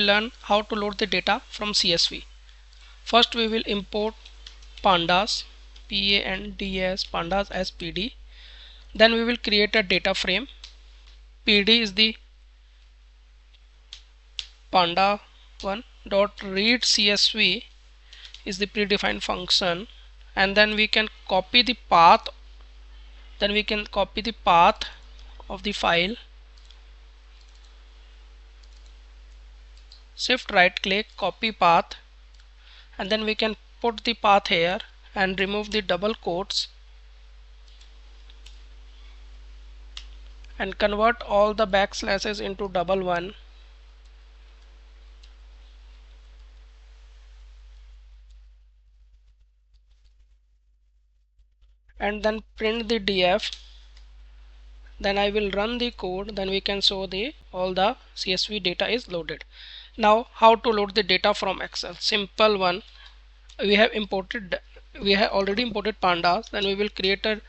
learn how to load the data from CSV. First we will import pandas, Pandas, pandas as PD. Then we will create a data frame. PD is the panda one dot read CSV is the predefined function, and then we can copy the path. Then we can copy the path of the file. Shift right click, copy path, and then we can put the path here and remove the double quotes and convert all the backslashes into double one. And then print the df. Then I will run the code. Then we can show the all the CSV data is loaded. Now how to load the data from Excel? Simple one. We have already imported pandas. Then we will create a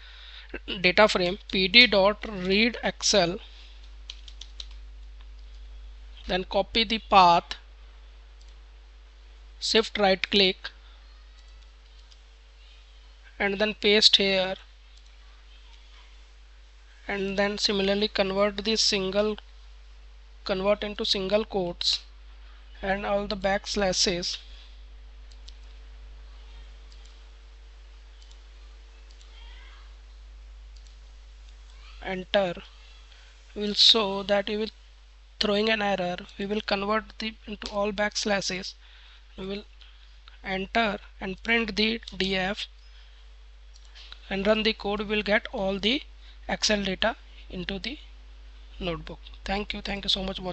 data frame pd.read Excel. Then copy the path, shift right click, and then paste here, and then similarly convert into single quotes and all the backslashes. Enter. We will show that we will throwing an error. We will convert into all backslashes. We will enter and print the df and run the code. We will get all the Excel data into the notebook. Thank you so much for watching.